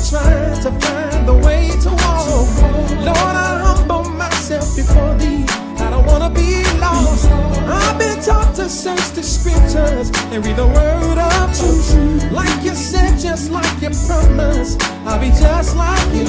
trying to find the way to walk. Lord, I humble myself before thee. I don't want to be lost. I've been taught to search the scriptures and read the word of truth. Like you said, just like you promised, I'll be just like you.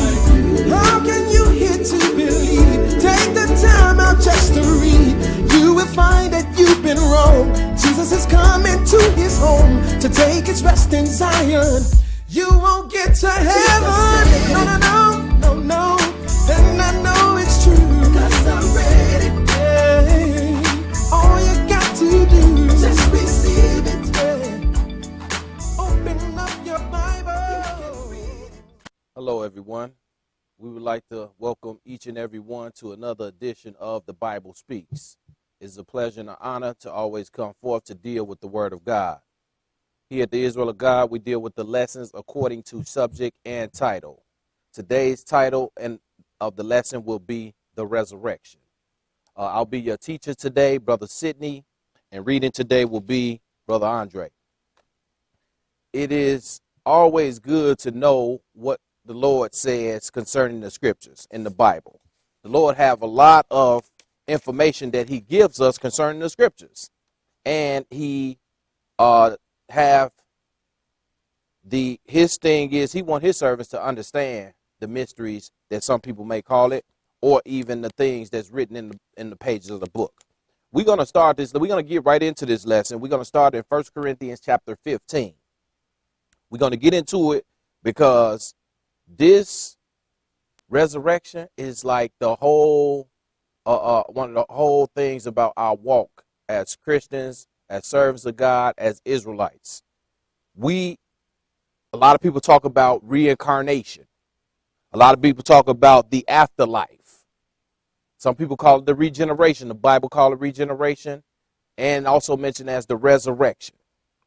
How can you hear to believe? Take the time out just to read. You will find that you've been wrong. Jesus is coming to his home to take his rest in Zion. You won't get to heaven. No, no, no, no, no. Then I know it's true. 'Cause I'm ready. Hey, all you got to do is just receive it. Hey. Open up your Bible. Hello, everyone. We would like to welcome each and every one to another edition of The Bible Speaks. It's a pleasure and an honor to always come forth to deal with the Word of God. Here at the Israel of God, we deal with the lessons according to subject and title. Today's title of the lesson will be the resurrection. I'll be your teacher today, Brother Sidney, and reading today will be Brother Andre. It is always good to know what the Lord says concerning the scriptures in the Bible. The Lord have a lot of information that he gives us concerning the scriptures, and he his thing is he want his servants to understand the mysteries that some people may call it, or even the things that's written in the pages of the book. We're going to start this. We're going to get right into this lesson. We're going to start in 1 Corinthians chapter 15. We're going to get into it because this resurrection is like the whole one of the whole things about our walk as Christians, as servants of God, as Israelites. A lot of people talk about reincarnation. A lot of people talk about the afterlife. Some people call it the regeneration. The Bible calls it regeneration, and also mentioned as the resurrection.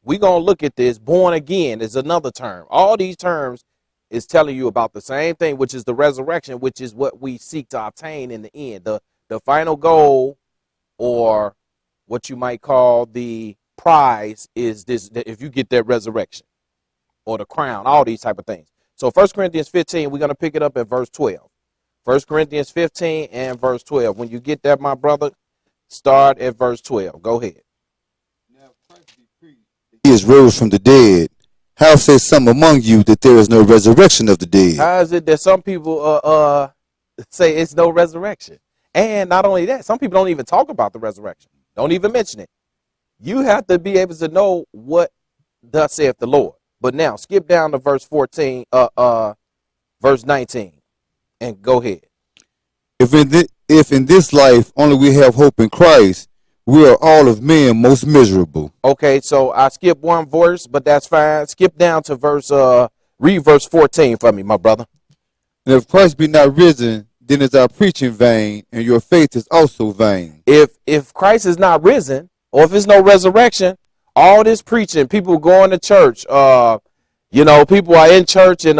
We're going to look at this. Born again is another term. All these terms is telling you about the same thing, which is the resurrection, which is what we seek to obtain in the end. The final goal, or what you might call the prize, is this: if you get that resurrection, or the crown, all these type of things. So 1 Corinthians 15, we're going to pick it up at verse 12. 1 Corinthians 15 and verse 12. When you get that, my brother, start at verse 12. Go ahead. Now Christ be preached that he is rose from the dead. How say some among you that there is no resurrection of the dead? How is it that some people say it's no resurrection? And not only that, some people don't even talk about the resurrection. Don't even mention it. You have to be able to know what thus saith the Lord. But now skip down to verse 14, verse 19, and go ahead. If in this life only we have hope in Christ, we are all of men most miserable. Okay, so I skipped one verse, but that's fine. Skip down to read verse 14 for me, my brother. And if Christ be not risen, then is our preaching vain, and your faith is also vain. If Christ is not risen, or if there's no resurrection, all this preaching, people going to church, people are in church and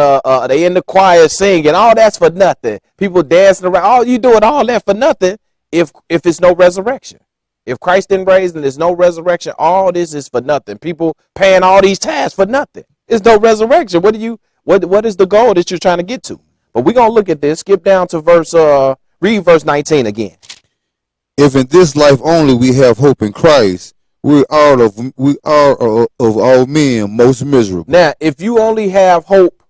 they in the choir singing, all that's for nothing. People dancing around, all you doing all that for nothing if it's no resurrection. If Christ didn't raise and there's no resurrection, all this is for nothing. People paying all these tithes for nothing. There's no resurrection. What is the goal that you're trying to get to? But we're gonna look at this. Skip down to read verse 19 again. If in this life only we have hope in Christ, we are of all men most miserable. Now, if you only have hope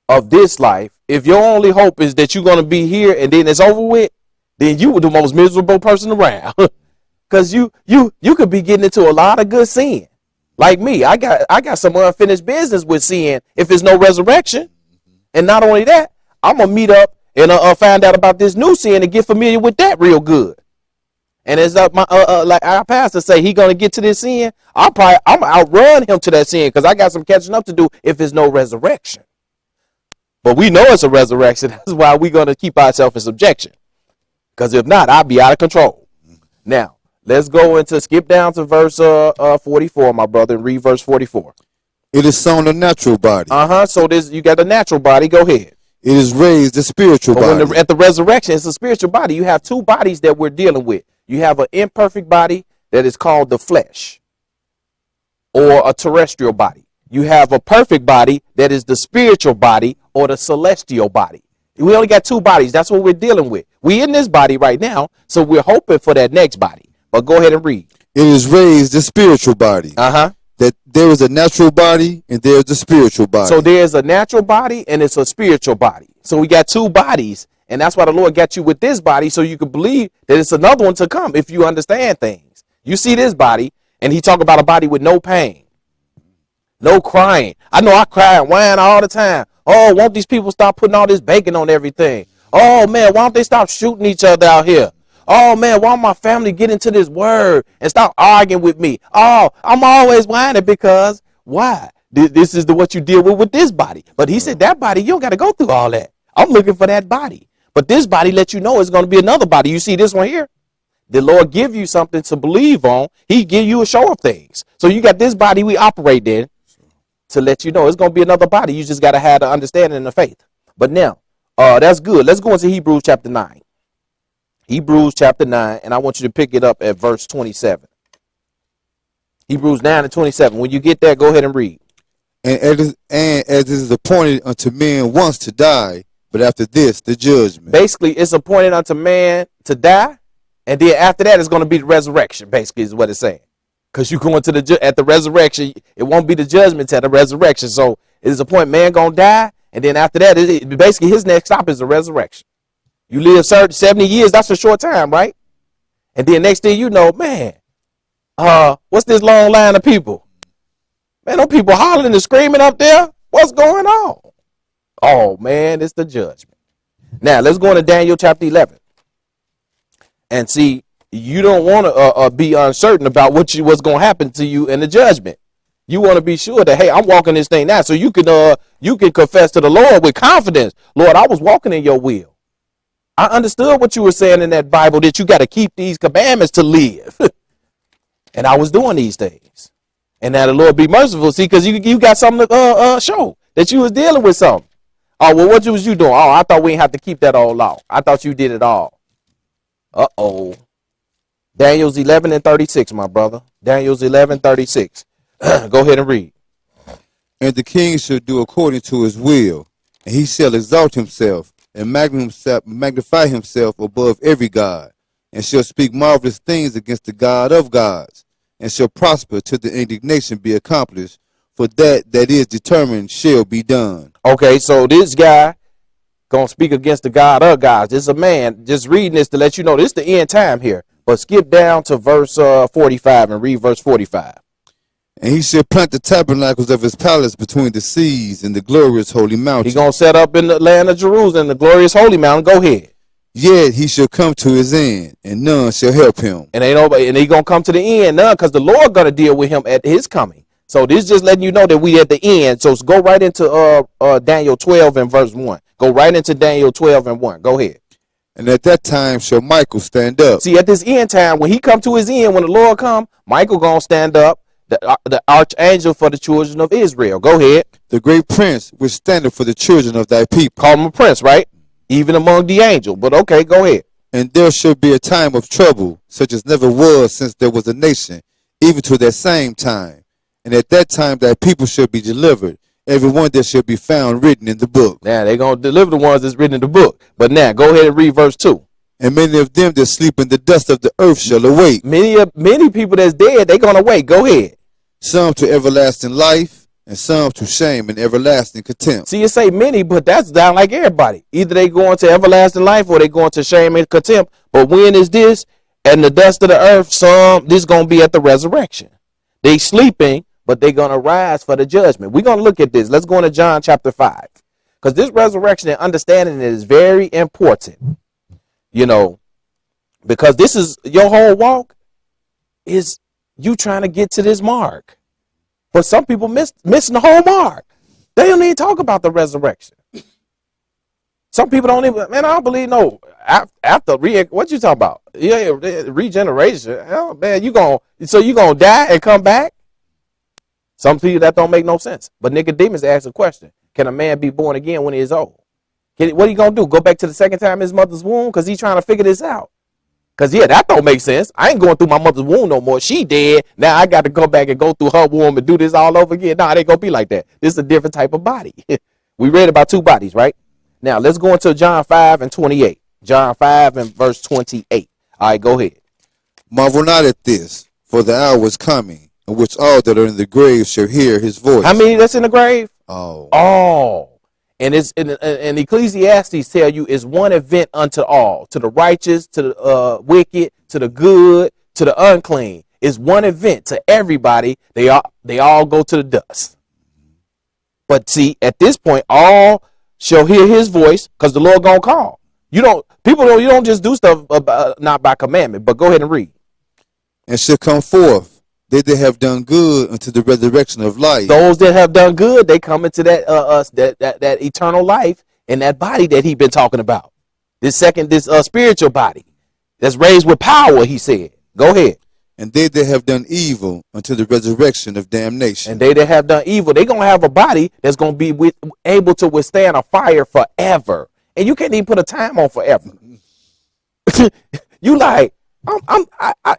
of this life, if your only hope is that you're going to be here and then it's over with, then you were the most miserable person around. Because you could be getting into a lot of good sin. Like me, I got some unfinished business with sin if there's no resurrection. And not only that, I'm going to meet up and find out about this new sin and get familiar with that real good. And as like our pastor say, he gonna get to this sin. I'm gonna outrun him to that sin because I got some catching up to do if there's no resurrection. But we know it's a resurrection. That's why we're gonna keep ourselves in subjection. Because if not, I'll be out of control. Now let's go into skip down to verse 44, my brother, and read verse 44. It is sown a natural body. So you got a natural body. Go ahead. It is raised a spiritual body. At the resurrection, it's a spiritual body. You have two bodies that we're dealing with. You have an imperfect body that is called the flesh, or a terrestrial body. You have a perfect body that is the spiritual body or the celestial body. We only got two bodies. That's what we're dealing with. We in this body right now, so we're hoping for that next body. But go ahead and read. It is raised the spiritual body. That there is a natural body and there is a spiritual body. So there's a natural body and it's a spiritual body. So we got two bodies, and that's why the Lord got you with this body, so you can believe that it's another one to come if you understand things. You see this body, and he talk about a body with no pain, no crying. I know I cry and whine all the time. Oh, won't these people stop putting all this bacon on everything? Oh, man, why don't they stop shooting each other out here? Oh, man, why don't my family get into this word and stop arguing with me? Oh, I'm always whining because why? This is what you deal with this body. But he said that body, you don't got to go through all that. I'm looking for that body. But this body lets you know it's going to be another body. You see this one here? The Lord give you something to believe on. He give you a show of things. So you got this body we operate in to let you know it's going to be another body. You just got to have the understanding and the faith. But now, that's good. Let's go into Hebrews chapter 9. Hebrews chapter 9, and I want you to pick it up at verse 27. Hebrews 9 and 27. When you get there, go ahead and read. And as it is appointed unto men once to die, but after this, the judgment. Basically, it's appointed unto man to die, and then after that, it's going to be the resurrection, basically, is what it's saying. Because you go into at the resurrection, it won't be the judgment at the resurrection. So it is appointed man going to die, and then after that, basically his next stop is the resurrection. You live 70 years, that's a short time, right? And then next thing you know, man, what's this long line of people? Man, them people hollering and screaming up there. What's going on? Oh, man, it's the judgment. Now, let's go into Daniel chapter 11. And see, you don't want to be uncertain about what's going to happen to you in the judgment. You want to be sure that, hey, I'm walking this thing now. So you can confess to the Lord with confidence. Lord, I was walking in your will. I understood what you were saying in that Bible, that you got to keep these commandments to live. And I was doing these things. And now the Lord be merciful. See, because you got something to show that you was dealing with something. Oh, well, what was you doing? Oh, I thought we didn't have to keep that all out. I thought you did it all. Uh-oh. Daniel's 11 and 36, my brother. Daniel's 11, 36. Go ahead and read. And the king shall do according to his will, and he shall exalt himself and magnify himself above every god, and shall speak marvelous things against the God of gods, and shall prosper till the indignation be accomplished, for that is determined shall be done. Okay, so this guy gonna speak against the God of gods. This is a man just reading this to let you know this is the end time here. But skip down to verse 45 and read verse 45. And he shall plant the tabernacles of his palace between the seas and the glorious holy mountain. He's going to set up in the land of Jerusalem, the glorious holy mountain. Go ahead. Yet he shall come to his end, and none shall help him. And ain't nobody, and he going to come to the end, none, because the Lord going to deal with him at his coming. So this just letting you know that we at the end. So go right into Daniel 12 and verse 1. Go right into Daniel 12 and 1. Go ahead. And at that time shall Michael stand up. See, at this end time, when he come to his end, when the Lord come, Michael going to stand up. The archangel for the children of Israel. Go ahead. The great prince which standeth for the children of thy people. Call him a prince, right? Even among the angels. But okay, go ahead. And there shall be a time of trouble, such as never was since there was a nation, even to that same time. And at that time thy people shall be delivered, every one that shall be found written in the book. Now they're going to deliver the ones that's written in the book. But now go ahead and read verse 2. And many of them that sleep in the dust of the earth shall awake. Many people that's dead, they're going to wake. Go ahead. Some to everlasting life, and some to shame and everlasting contempt. See, you say many, but that's down like everybody. Either they going to everlasting life or they going to shame and contempt. But when is this? And the dust of the earth, this going to be at the resurrection. They sleeping, but they going to rise for the judgment. We're going to look at this. Let's go into John chapter 5. Because this resurrection and understanding it is very important. You know, because this is your whole walk is you trying to get to this mark. But some people missing the whole mark. They don't even talk about the resurrection. Some people don't even, man, I don't believe no. After what you talking about? Yeah, regeneration. Hell, man, you gonna die and come back? Some people that don't make no sense. But Nicodemus asked a question: can a man be born again when he is old? What are you gonna do? Go back to the second time in his mother's womb? Because he's trying to figure this out. Cause yeah, that don't make sense. I ain't going through my mother's womb no more. She dead. Now I got to go back and go through her womb and do this all over again. Nah, it ain't gonna be like that. This is a different type of body. We read about two bodies, right? Now let's go into John 5 and 28. John 5 and verse 28. All right, go ahead. Marvel not at this, for the hour is coming, in which all that are in the grave shall hear his voice. How many that's in the grave? Oh. All. And it's in Ecclesiastes tell you it's one event unto all, to the righteous, to the wicked, to the good, to the unclean. It's one event to everybody. They all go to the dust. But see, at this point, all shall hear his voice, because the Lord gonna call. You don't just do stuff not by commandment. But go ahead and read. And shall come forth they that have done good unto the resurrection of life. Those that have done good, they come into that that eternal life in that body that he's been talking about. This spiritual body that's raised with power, he said. Go ahead. And they that have done evil unto the resurrection of damnation. And they that have done evil, they're going to have a body that's going to be able to withstand a fire forever. And you can't even put a time on forever. You like,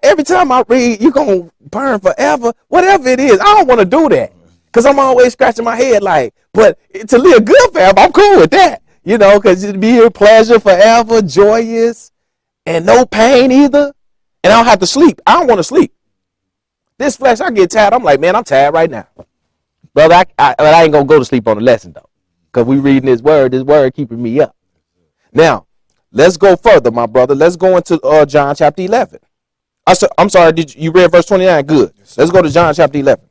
every time I read, you going to burn forever, whatever it is. I don't want to do that because I'm always scratching my head like, but to live good forever, I'm cool with that, because it'd be a pleasure forever, joyous, and no pain either. And I don't have to sleep. I don't want to sleep. This flesh, I get tired. I'm like, man, I'm tired right now. Brother, I ain't going to go to sleep on the lesson though, because we reading this word keeping me up. Now, let's go further, my brother. Let's go into John chapter 11. I'm sorry, you read verse 29? Good. Let's go to John chapter 11.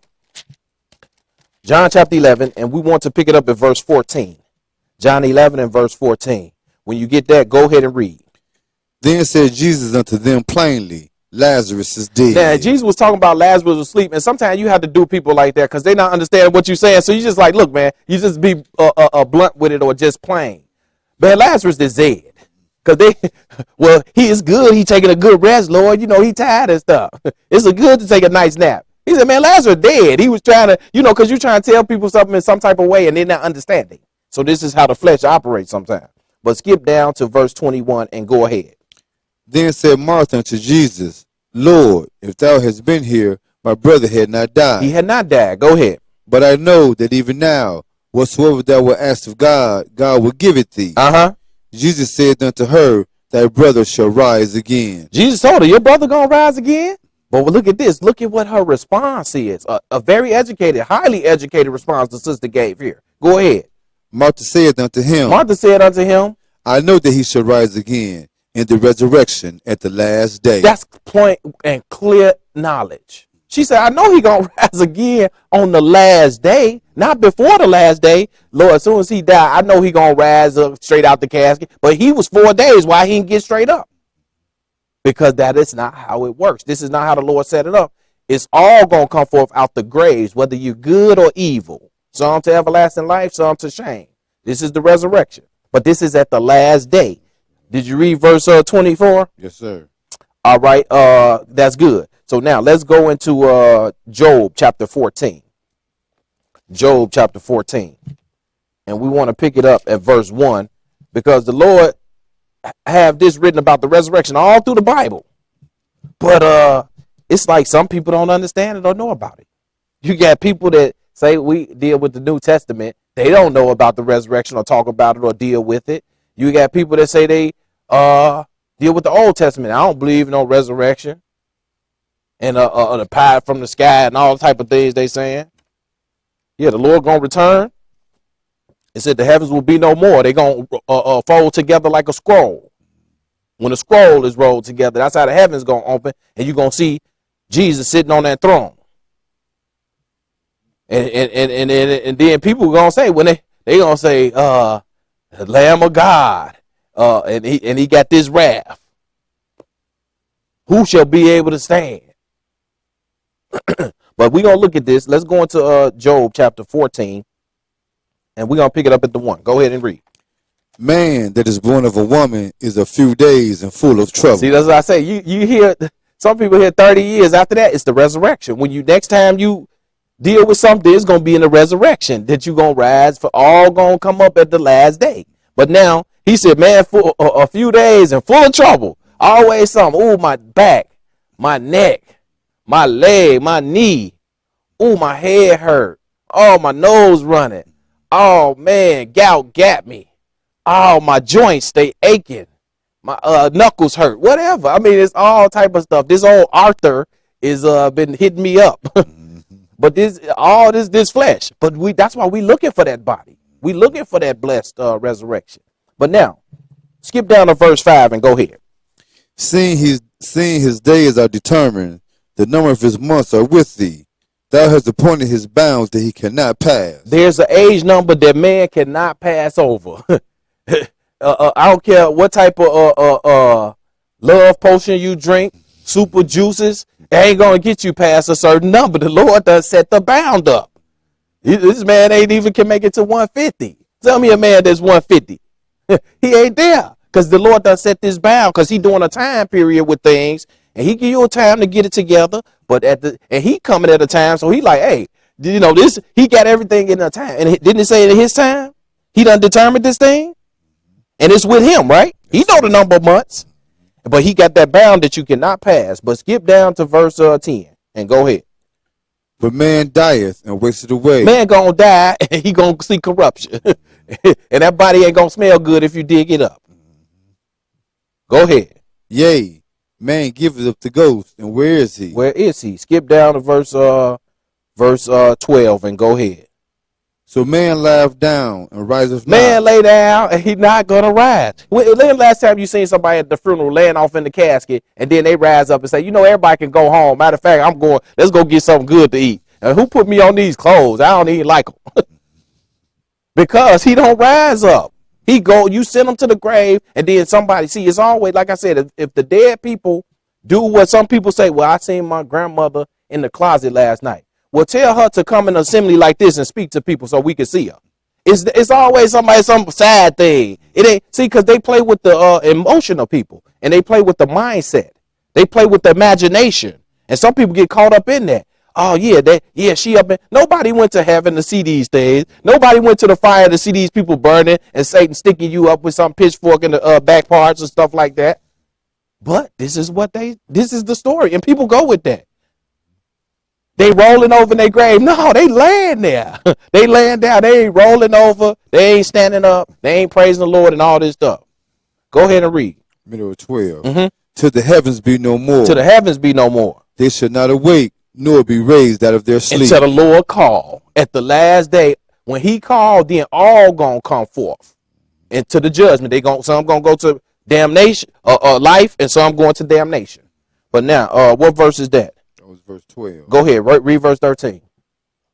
John chapter 11, and we want to pick it up at verse 14. John 11 and verse 14. When you get that, go ahead and read. Then said Jesus unto them plainly, Lazarus is dead. Now, Jesus was talking about Lazarus was asleep, and sometimes you have to do people like that because they not understanding what you're saying. So you just like, look, man, you just be blunt with it or just plain. Man, Lazarus is dead. Because he is good. He taking a good rest, Lord. He tired and stuff. It's good to take a nice nap. He said, man, Lazarus dead. He was trying to, because you're trying to tell people something in some type of way and they're not understanding. So this is how the flesh operates sometimes. But skip down to verse 21 and go ahead. Then said Martha unto Jesus, Lord, if thou hadst been here, my brother had not died. He had not died. Go ahead. But I know that even now, whatsoever thou wilt ask of God, God will give it thee. Jesus said unto her, thy brother shall rise again. Jesus told her, your brother gonna rise again? But look at this. Look at what her response is. A very educated, highly educated response the sister gave here. Go ahead. Martha said unto him, I know that he shall rise again in the resurrection at the last day. That's point and clear knowledge. She said, I know he gonna rise again on the last day, not before the last day. Lord, as soon as he died, I know he gonna rise up straight out the casket. But he was 4 days. Why he didn't get straight up? Because that is not how it works. This is not how the Lord set it up. It's all gonna come forth out the graves, whether you're good or evil. Some to everlasting life, some to shame. This is the resurrection. But this is at the last day. Did you read verse 24? Yes, sir. All right, that's good. So now let's go into Job chapter 14. Job chapter 14. And we want to pick it up at verse 1 because the Lord have this written about the resurrection all through the Bible. But it's like some people don't understand it or know about it. You got people that say we deal with the New Testament. They don't know about the resurrection or talk about it or deal with it. You got people that say they deal with the Old Testament. I don't believe in no resurrection. And the pie from the sky and all type of things they saying. Yeah, the Lord gonna return. It said the heavens will be no more. They gonna fold together like a scroll. When the scroll is rolled together, that's how the heavens gonna open, and you're gonna see Jesus sitting on that throne. And then people gonna say when they gonna say the Lamb of God, and he got this wrath. Who shall be able to stand? But we're going to look at this. Let's go into Job chapter 14, and we're going to pick it up at the 1. Go ahead and read. Man that is born of a woman is a few days and full of trouble. See, that's what I say. You hear, some people hear 30 years. After that, it's the resurrection. When next time you deal with something, it's going to be in the resurrection that you're going to rise, for all going to come up at the last day. But now, he said, man, for a few days and full of trouble. Always something. Ooh, my back, my neck, my leg, my knee. Ooh, my head hurt. Oh, my nose running. Oh, man, gout got me. Oh, my joints, they aching. My knuckles hurt. Whatever. I mean, it's all type of stuff. This old Arthur is been hitting me up. But this flesh. But that's why we looking for that body. We looking for that blessed resurrection. But now, skip down to verse 5 and go ahead. Seeing his days are determined, the number of his months are with thee. Thou hast appointed his bounds that he cannot pass. There's an age number that man cannot pass over. I don't care what type of love potion you drink, super juices, it ain't going to get you past a certain number. The Lord does set the bound up. This man ain't even can make it to 150. Tell me a man that's 150. He ain't there because the Lord does set this bound because he doing a time period with things and he give you a time to get it together. But and he coming at a time. So he like, hey, this, he got everything in a time. And didn't it say in his time? He done determined this thing and it's with him, right? He know the number of months, but he got that bound that you cannot pass. But skip down to verse 10 and go ahead. But man dieth and wasteth away. Man gonna die and he gonna see corruption. And that body ain't gonna smell good if you dig it up. Go ahead. Yea, man giveth up the ghost, and where is he? Where is he? Skip down to verse 12 and go ahead. So man lieth down and riseth not. Man lay down and he not gonna rise. When last time you seen somebody at the funeral laying off in the casket and then they rise up and say, everybody can go home. Matter of fact, let's go get something good to eat. And who put me on these clothes? I don't even like them. Because he don't rise up. You send them to the grave and then somebody, see, it's always, like I said, if the dead people do what some people say, well, I seen my grandmother in the closet last night. Well, tell her to come in an assembly like this and speak to people so we can see her. It's always some sad thing. It ain't, see, because they play with the emotional people and they play with the mindset. They play with the imagination. And some people get caught up in that. Oh, she up in. Nobody went to heaven to see these things. Nobody went to the fire to see these people burning and Satan sticking you up with some pitchfork in the back parts and stuff like that. But this is the story. And people go with that. They rolling over in their grave. No, they laying there. They laying down. They ain't rolling over. They ain't standing up. They ain't praising the Lord and all this stuff. Go ahead and read. Middle of 12. Till the heavens be no more. Till the heavens be no more. They shall not awake, nor be raised out of their sleep. Until the Lord call. At the last day, when he called, then all gonna come forth into the judgment. Some gonna go to damnation, life, and some going to damnation. But now, what verse is that? That was verse 12. Go ahead, read verse 13.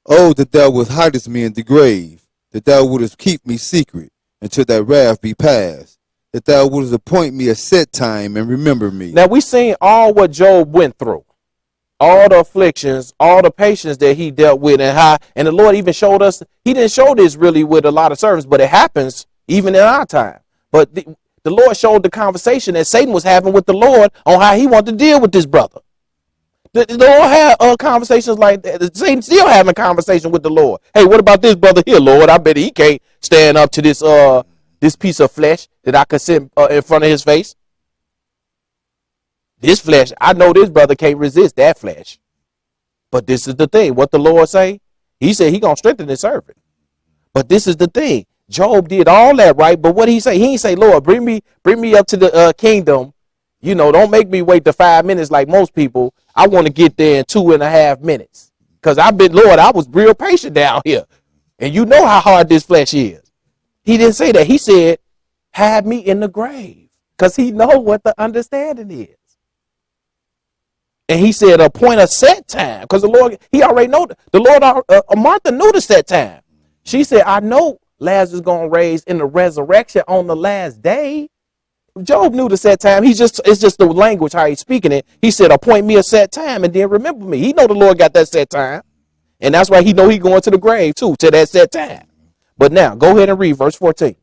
Oh, that thou wouldst hidest me in the grave, that thou wouldst keep me secret until thy wrath be past, that thou wouldst appoint me a set time and remember me. Now we seen all what Job went through, all the afflictions, all the patience that he dealt with, and the Lord even showed us. He didn't show this really with a lot of servants, but it happens even in our time. But the Lord showed the conversation that Satan was having with the Lord on how he wanted to deal with this brother. The Lord had conversations like that. Satan still having conversation with the Lord. Hey, what about this brother here, Lord? I bet he can't stand up to this piece of flesh that I could sit in front of his face. This flesh, I know this brother can't resist that flesh. But this is the thing. What the Lord say? He said he gonna strengthen his servant. But this is the thing. Job did all that, right? But what he say? He ain't say, Lord, bring me up to the kingdom. Don't make me wait the 5 minutes like most people. I want to get there in 2.5 minutes. Because I was real patient down here. And you know how hard this flesh is. He didn't say that. He said, have me in the grave. Because he know what the understanding is. And he said, appoint a set time. Because the Lord, he already know. The Lord, Martha knew the set time. She said, I know Lazarus is going to raise in the resurrection on the last day. Job knew the set time. It's just the language, how he's speaking it. He said, appoint me a set time and then remember me. He know the Lord got that set time. And that's why he know he going to the grave too, to that set time. But now, go ahead and read verse 14.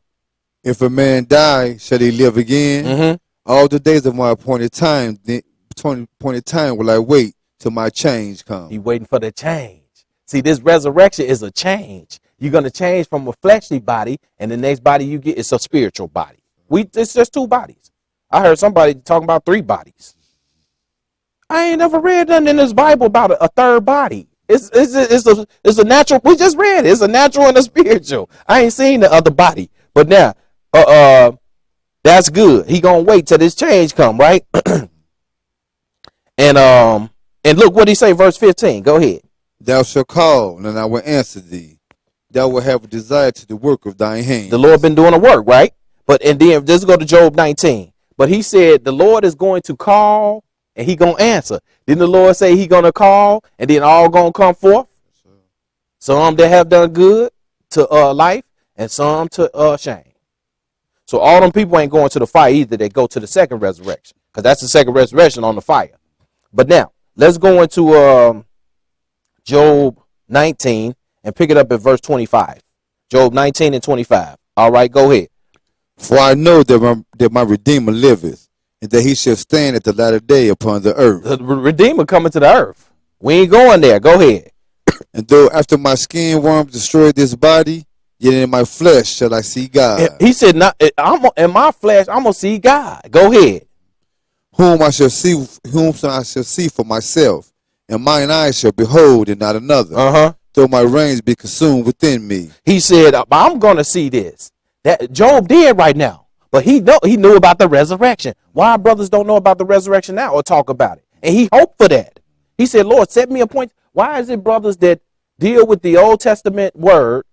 If a man die, shall he live again? All the days of my appointed time will I wait till my change comes. He waiting for the change. See, this resurrection is a change. You're going to change from a fleshly body, and the next body you get is a spiritual body. It's just two bodies. I heard somebody talking about 3 bodies. I ain't never read nothing in this Bible about a third body. It's a natural. We just read it. It's a natural and a spiritual. I ain't seen the other body. But now, that's good. He gonna wait till this change come, right? And look what he say, verse 15. Go ahead. Thou shalt call, and I will answer thee. Thou wilt have a desire to the work of thine hands. The Lord been doing the work, right? And then let's go to Job 19. But he said the Lord is going to call and he gonna answer. Didn't the Lord say he gonna call and then all gonna come forth? Some that have done good to life and some to shame. So all them people ain't going to the fire either. They go to the second resurrection because that's the second resurrection on the fire. But now let's go into Job 19 and pick it up at verse 25. Job 19 and 25. All right, go ahead. For I know that my Redeemer liveth, and that he shall stand at the latter day upon the earth. The Redeemer coming to the earth. We ain't going there. Go ahead. And though after my skin worms destroy this body, yet in my flesh shall I see God. He said, in my flesh, I'm going to see God. Go ahead. Whom I shall see for myself, and mine eyes shall behold and not another. Though my reins be consumed within me. He said, I'm going to see this. That Job did right now. But he knew about the resurrection. Why brothers don't know about the resurrection now or talk about it? And he hoped for that. He said, Lord, set me a point. Why is it brothers that deal with the Old Testament word,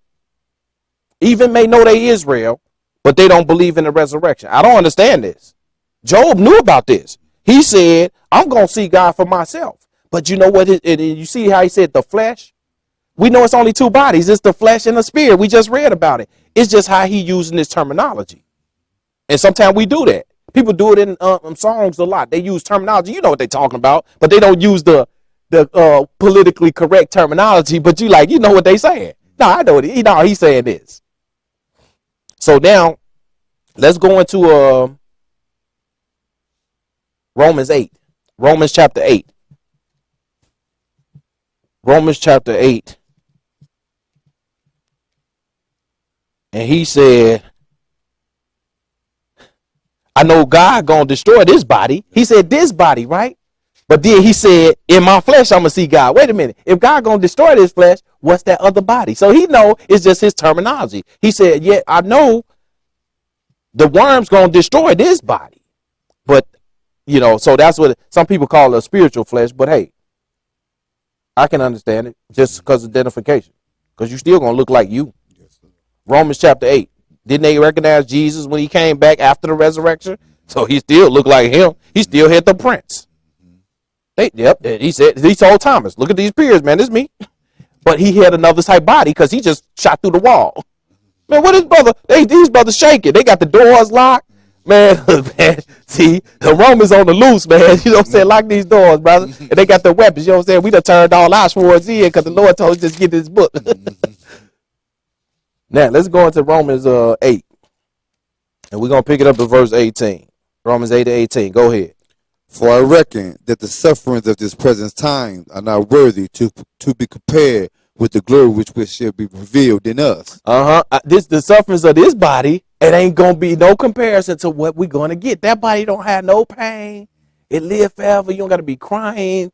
even may know they Israel, but they don't believe in the resurrection? I don't understand this. Job knew about this. He said, I'm going to see God for myself. But you know what? You see how he said the flesh? We know it's only 2 bodies. It's the flesh and the spirit. We just read about it. It's just how he using this terminology. And sometimes we do that. People do it in songs a lot. They use terminology. You know what they're talking about, but they don't use the politically correct terminology. But you know what they saying. No, I know what he's saying this. So now let's go into Romans 8. Romans chapter 8. Romans chapter 8. And he said, I know God gonna destroy this body. He said this body, right? But then he said, in my flesh, I'm gonna see God. Wait a minute. If God gonna destroy this flesh, what's that other body? So he know it's just his terminology. He said, yeah, I know the worm's gonna destroy this body. But, so that's what some people call a spiritual flesh. But hey, I can understand it just because of identification. Because you still gonna look like you. Romans chapter 8. Didn't they recognize Jesus when he came back after the resurrection? So he still looked like him. He still had the prints. He told Thomas, look at these peers, man, this is me. But he had another type body because he just shot through the wall. Man, what is brother? These brothers shaking. They got the doors locked. Man, see, the Romans on the loose, man. You know what I'm saying? Lock these doors, brother. And they got their weapons. You know what I'm saying? We done turned all our swords in because the Lord told us just get this book. Now, let's go into Romans 8. And we're going to pick it up at verse 18. Romans 8 to 18. Go ahead. For I reckon that the sufferings of this present time are not worthy to be compared with the glory which shall be revealed in us. The sufferings of this body, it ain't going to be no comparison to what we're going to get. That body don't have no pain. It live forever. You don't got to be crying.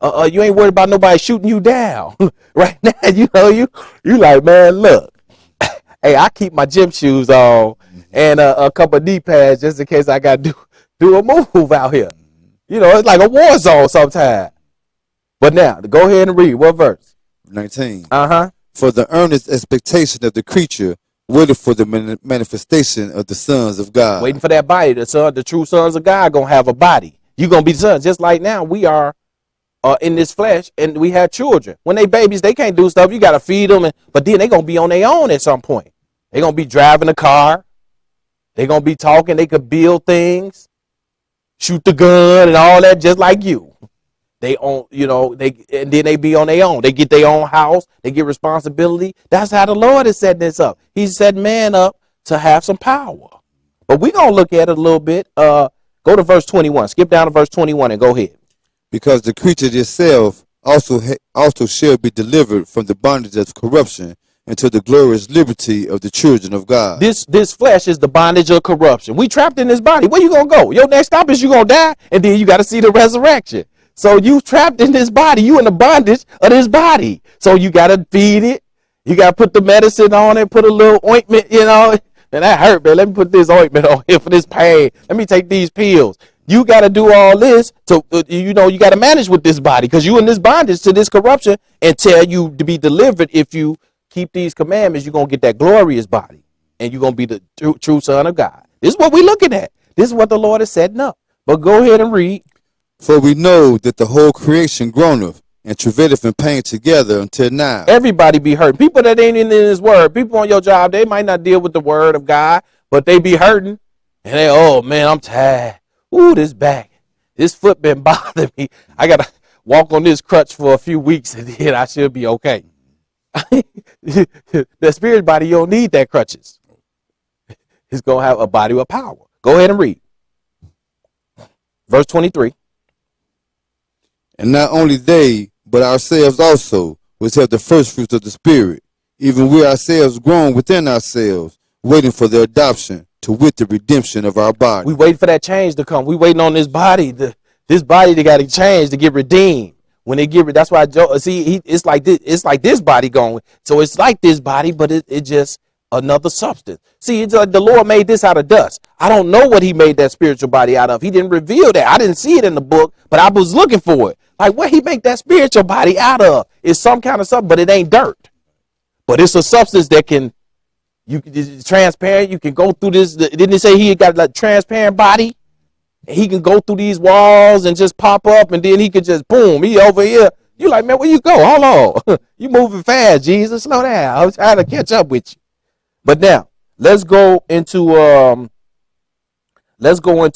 You ain't worried about nobody shooting you down. Right now, you like, man, look. Hey, I keep my gym shoes on and a couple of knee pads just in case I got to do a move out here. It's like a war zone sometimes. But now, go ahead and read. What verse? 19. For the earnest expectation of the creature waited for the manifestation of the sons of God. Waiting for that body. The true sons of God going to have a body. You're going to be sons. Just like now, we are in this flesh, and we have children. When they babies, they can't do stuff. You got to feed them. But then they're going to be on their own at some point. They're going to be driving a car. They're going to be talking. They could build things, shoot the gun and all that, just like you. They own, and then they be on their own. They get their own house. They get responsibility. That's how the Lord is setting this up. He's setting man up to have some power. But we're going to look at it a little bit. Go to verse 21. Skip down to verse 21 and go ahead. Because the creature itself also shall be delivered from the bondage of corruption into the glorious liberty of the children of God. This flesh is the bondage of corruption. We trapped in this body. Where you gonna go? Your next stop is you gonna die, and then you got to see the resurrection. So you trapped in this body. You in the bondage of this body. So you got to feed it. You got to put the medicine on it. Put a little ointment. And that hurt, man. Let me put this ointment on here for this pain. Let me take these pills. You got to do all this to, you got to manage with this body because you in this bondage to this corruption until you to be delivered. If you keep these commandments, you're going to get that glorious body and you're going to be the true son of God. This is what we're looking at. This is what the Lord is setting up. But go ahead and read. For we know that the whole creation groaneth and travaileth in pain together until now. Everybody be hurting. People that ain't in this word, people on your job, they might not deal with the word of God, but they be hurting. And they, oh man, I'm tired. Ooh, this back, this foot been bothering me. I got to walk on this crutch for a few weeks and then I should be okay. The spirit body, you don't need that crutches. It's going to have a body with power. Go ahead and read. Verse 23. And not only they, but ourselves also, which have the first fruits of the Spirit, even we ourselves grown within ourselves, waiting for the adoption, to wit the redemption of our body. We wait for that change to come. We waiting on this body. This body that got to change to get redeemed. When they get, that's why it's like this. It's like this body going. So it's like this body, but it just another substance. See, it's like the Lord made this out of dust. I don't know what He made that spiritual body out of. He didn't reveal that. I didn't see it in the book, but I was looking for it. Like what He make that spiritual body out of is some kind of something, but it ain't dirt. But it's a substance that it's transparent. You can go through this. Didn't He say He got a transparent body? He can go through these walls and just pop up, and then He could just boom. He over here. You like, man, where you go? Hold on. You moving fast, Jesus. Slow down. I was trying to catch up with you. But now let's go into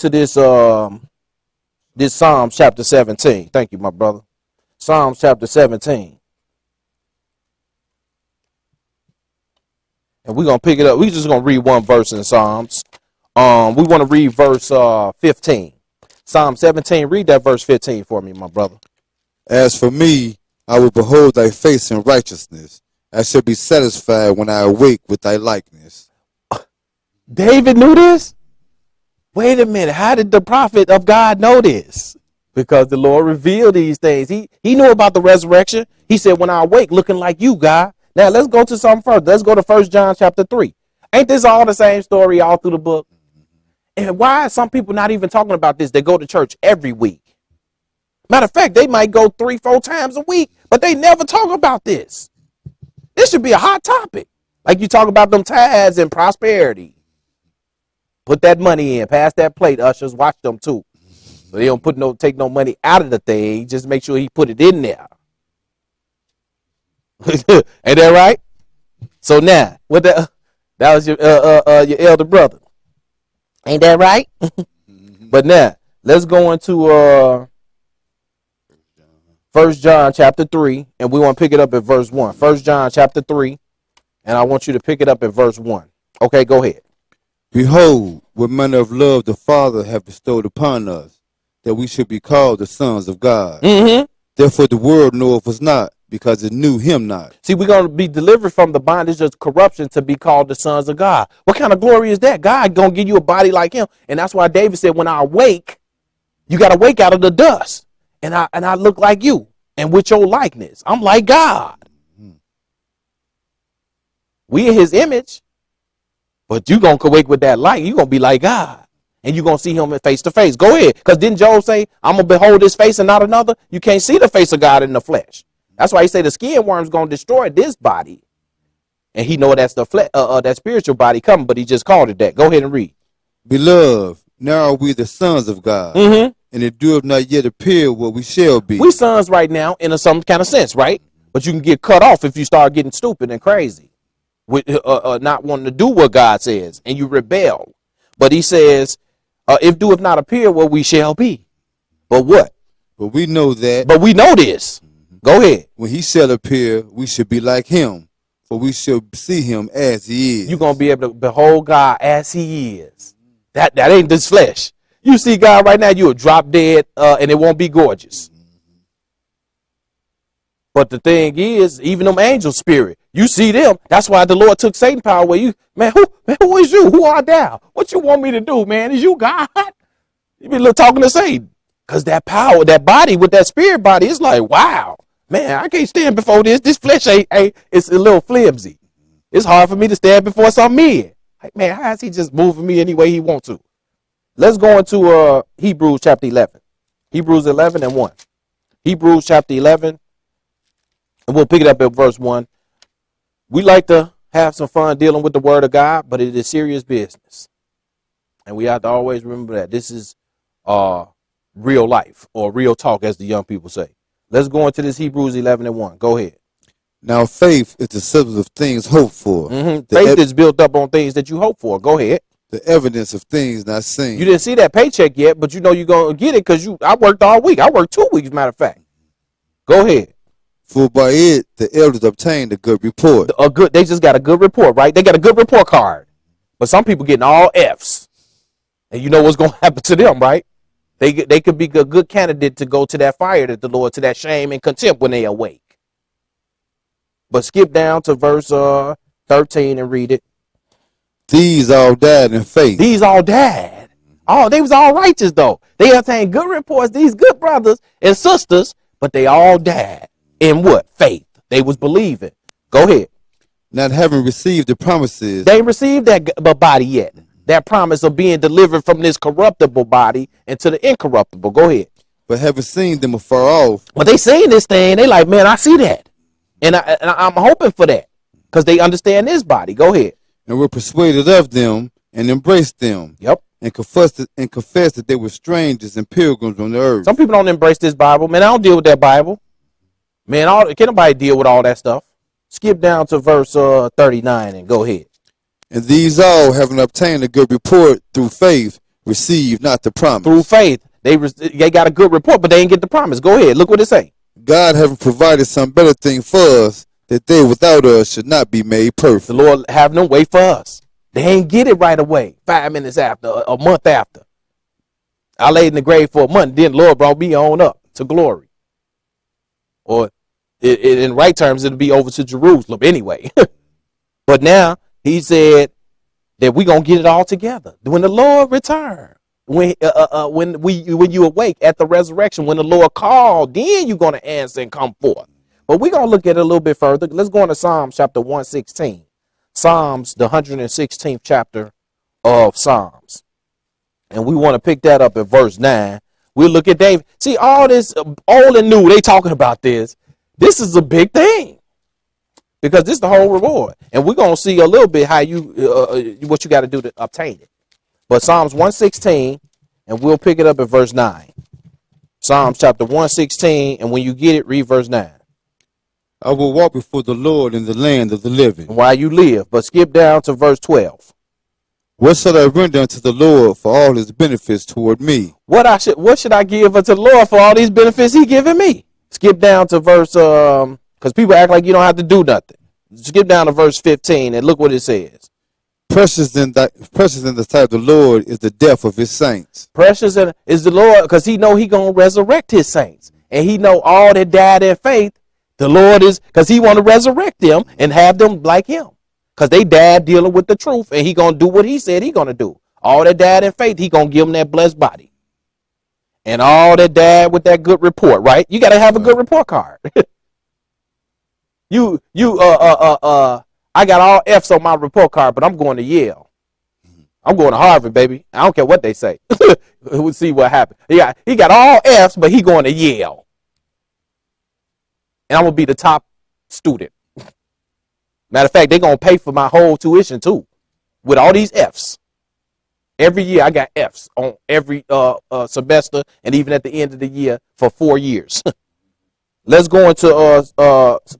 this this Psalms chapter 17. Thank you, my brother. Psalms chapter 17. And we're gonna pick it up. We're just gonna read one verse in Psalms. We want to read verse 15. Psalm 17. Read that verse 15 for me, my brother. As for me, I will behold thy face in righteousness. I shall be satisfied when I awake with thy likeness. David knew this? Wait a minute. How did the prophet of God know this? Because the Lord revealed these things. He knew about the resurrection. He said, when I awake, looking like you, God. Now, let's go to something further. Let's go to 1 John chapter 3. Ain't this all the same story all through the book? And why are some people not even talking about this? They go to church every week. Matter of fact, they might go 3-4 times a week, but they never talk about this. This should be a hot topic. Like you talk about them tithes and prosperity. Put that money in. Pass that plate, ushers. Watch them too. So they don't take no money out of the thing. Just make sure he put it in there. Ain't that right? So now, that was your elder brother. Ain't that right? But now, let's go into 1 John chapter 3, and we want to pick it up at verse 1. 1 John chapter 3, and I want you to pick it up at verse 1. Okay, go ahead. Behold, what manner of love the Father hath bestowed upon us, that we should be called the sons of God. Mm-hmm. Therefore the world knoweth us not, because it knew him not. See, we're going to be delivered from the bondage of corruption to be called the sons of God. What kind of glory is that? God going to give you a body like him. And that's why David said, when I awake, you got to wake out of the dust. And I look like you. And with your likeness, I'm like God. We in his image. But you going to wake with that light. You're going to be like God. And you're going to see him face to face. Go ahead. Because didn't Job say, I'm going to behold his face and not another? You can't see the face of God in the flesh. That's why he said the skin worm's going to destroy this body. And he know that's the that spiritual body coming, but he just called it that. Go ahead and read. Beloved, now are we the sons of God. Mm-hmm. And it doeth not yet appear what we shall be. We sons right now in some kind of sense, right? But you can get cut off if you start getting stupid and crazy. With not wanting to do what God says, and you rebel. But he says, if doeth not appear what we shall be. But what? But we know that. But we know this. Go ahead. When he shall appear, we should be like him, for we shall see him as he is. You're going to be able to behold God as he is. That ain't this flesh. You see God right now, you'll drop dead, and it won't be gorgeous. But the thing is, even them angel spirit, you see them. That's why the Lord took Satan power away. You, man, who is you? Who art thou? What you want me to do, man? Is you God? You be talking to Satan. Because that power, that body with that spirit body, it's like, wow, man, I can't stand before this. This flesh it's a little flimsy. It's hard for me to stand before some men. Like, man, how is he just moving me any way he wants to? Let's go into Hebrews chapter 11. Hebrews 11 and 1. Hebrews chapter 11. And we'll pick it up at verse 1. We like to have some fun dealing with the word of God, but it is serious business. And we have to always remember that. This is real life, or real talk, as the young people say. Let's go into this Hebrews 11 and 1. Go ahead. Now faith is the substance of things hoped for. Faith is built up on things that you hope for. Go ahead. The evidence of things not seen. You didn't see that paycheck yet, but you know you're going to get it because I worked all week. I worked 2 weeks, matter of fact. Go ahead. For by it the elders obtained a good report. They just got a good report, right? They got a good report card. But some people getting all F's. And you know what's going to happen to them, right? They could be a good candidate to go to that fire that the Lord, to that shame and contempt when they awake. But skip down to verse 13 and read it. These all died in faith. These all died. Oh, they was all righteous, though. They obtained good reports, these good brothers and sisters, but they all died. In what? Faith. They was believing. Go ahead. Not having received the promises. They ain't received that body yet. That promise of being delivered from this corruptible body into the incorruptible. Go ahead. But having seen them afar off. But they seen this thing. They like, man, I see that. And I'm hoping for that. Because they understand this body. Go ahead. And were persuaded of them and embraced them. Yep. And confessed that they were strangers and pilgrims on the earth. Some people don't embrace this Bible. Man, I don't deal with that Bible. Man, can nobody deal with all that stuff? Skip down to verse 39 and go ahead. And these all, having obtained a good report through faith, received not the promise. Through faith, they got a good report, but they didn't get the promise. Go ahead. Look what it say. God having provided some better thing for us, that they without us should not be made perfect. The Lord having them wait for us. They ain't get it right away. 5 minutes after, a month after. I laid in the grave for a month. Then the Lord brought me on up to glory. Or in right terms, it'll be over to Jerusalem anyway. But now he said that we're going to get it all together. When the Lord return, when you awake at the resurrection, when the Lord called, then you're going to answer and come forth. But we're going to look at it a little bit further. Let's go into Psalms chapter 116. Psalms, the 116th chapter of Psalms. And we want to pick that up at verse 9. We'll look at David. See, all this old and new, they talking about this. This is a big thing. Because this is the whole reward. And we're going to see a little bit how what you got to do to obtain it. But Psalms 116, and we'll pick it up at verse 9. Psalms chapter 116, and when you get it, read verse 9. I will walk before the Lord in the land of the living. While you live, but skip down to verse 12. What shall I render unto the Lord for all his benefits toward me? What should I give unto the Lord for all these benefits he given me? Skip down to verse, because people act like you don't have to do nothing. Skip down to verse 15 and look what it says. Precious in the sight of the Lord is the death of his saints. Precious is the Lord, because he know he going to resurrect his saints. And he know all that died in faith. The Lord is, because he want to resurrect them and have them like him. Because they died dealing with the truth, and he going to do what he said he going to do. All that died in faith, he going to give them that blessed body. And all that died with that good report, right? You got to have a good report card. I got all F's on my report card, but I'm going to Yale. I'm going to Harvard, baby. I don't care what they say. We'll see what happens. He got all F's, but he going to Yale. And I'm going to be the top student. Matter of fact, they're going to pay for my whole tuition, too, with all these F's. Every year, I got F's on every semester, and even at the end of the year for 4 years. Let's go into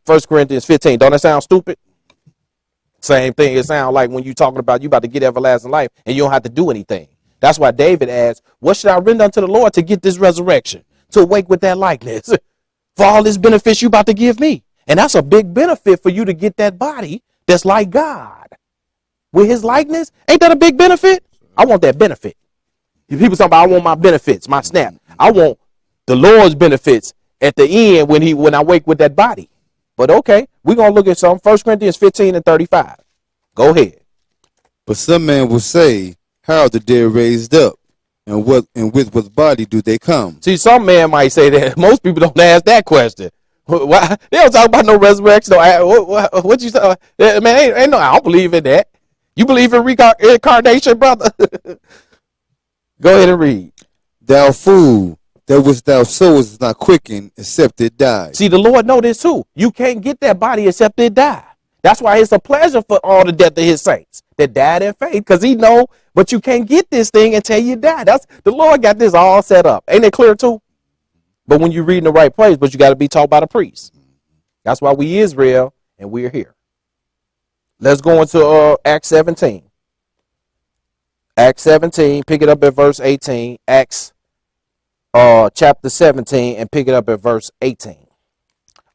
1 Corinthians 15. Don't that sound stupid? Same thing. It sounds like when you're talking about you about to get everlasting life, and you don't have to do anything. That's why David asked, what should I render unto the Lord to get this resurrection? To awake with that likeness. For all this benefits you about to give me. And that's a big benefit for you to get that body that's like God. With his likeness, ain't that a big benefit? I want that benefit. People talking about I want my benefits, my snap. I want the Lord's benefits at the end when I wake with that body. But okay, we're going to look at some. 1 Corinthians 15 and 35. Go ahead. But some man will say, how are the dead raised up? And with what body do they come? See, some man might say that. Most people don't ask that question. Why? They don't talk about no resurrection. What you say? Man, ain't no, I don't believe in that. You believe in reincarnation, brother? Go ahead and read. Thou fool, that which thou sowest is not quickened, except it die. See, the Lord know this too. You can't get that body except it die. That's why it's a pleasure for all the death of his saints that died in faith, because he know, but you can't get this thing until you die. That's the Lord got this all set up. Ain't it clear too? But when you read in the right place, but you got to be taught by the priest. That's why we Israel and we're here. Let's go into Acts 17. Acts 17, pick it up at verse 18. Acts chapter 17 and pick it up at verse 18.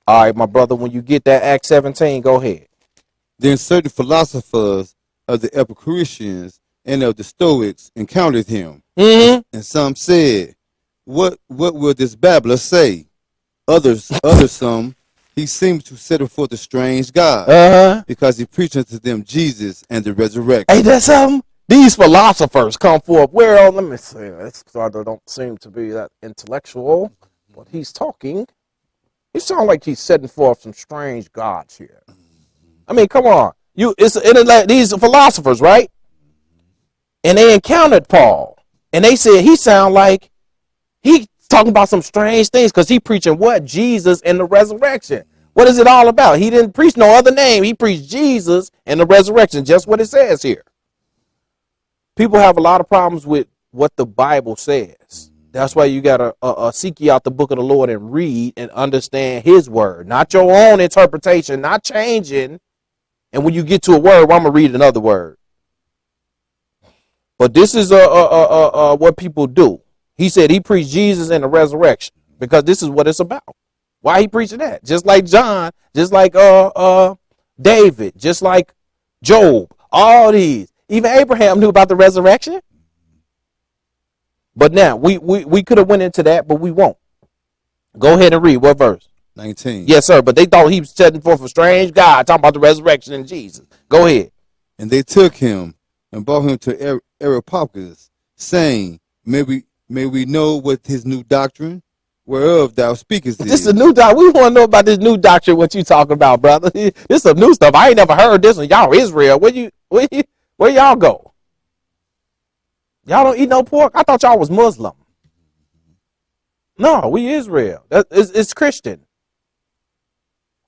All right, my brother, when you get that Acts 17, go ahead. Then certain philosophers of the Epicureans and of the Stoics encountered him. Mm-hmm. And some said, What will this babbler say? Others some, he seems to set forth a strange God, because he preached unto them Jesus and the resurrection. Hey, that's something. These philosophers come forth. Well, let me see. This brother don't seem to be that intellectual, but he's talking. He sounds like he's setting forth some strange gods here. I mean, come on. These philosophers, right? And they encountered Paul, and they said he sound like he talking about some strange things because he preaching what? Jesus and the resurrection. What is it all about? He didn't preach no other name. He preached Jesus and the resurrection, just what it says here. People have a lot of problems with what the Bible says. That's why you got to seek ye out the book of the Lord and read and understand his word, not your own interpretation, not changing. And when you get to a word, well, I'm going to read another word. But this is what people do. He said he preached Jesus and the resurrection because this is what it's about. Why he preaching that? Just like John, just like David, just like Job, all these. Even Abraham knew about the resurrection. But now we could have went into that, but we won't. Go ahead and read. What verse? 19. Yes, sir. But they thought he was setting forth a strange God, talking about the resurrection in Jesus. Go ahead. And they took him and brought him to Areopagus, saying, May we know what his new doctrine, whereof thou speakest is. This is a new doctrine. We want to know about this new doctrine, what you talking about, brother. This is some new stuff. I ain't never heard this one. Y'all Israel. Where y'all go? Y'all don't eat no pork? I thought y'all was Muslim. No, we Israel. It's Christian.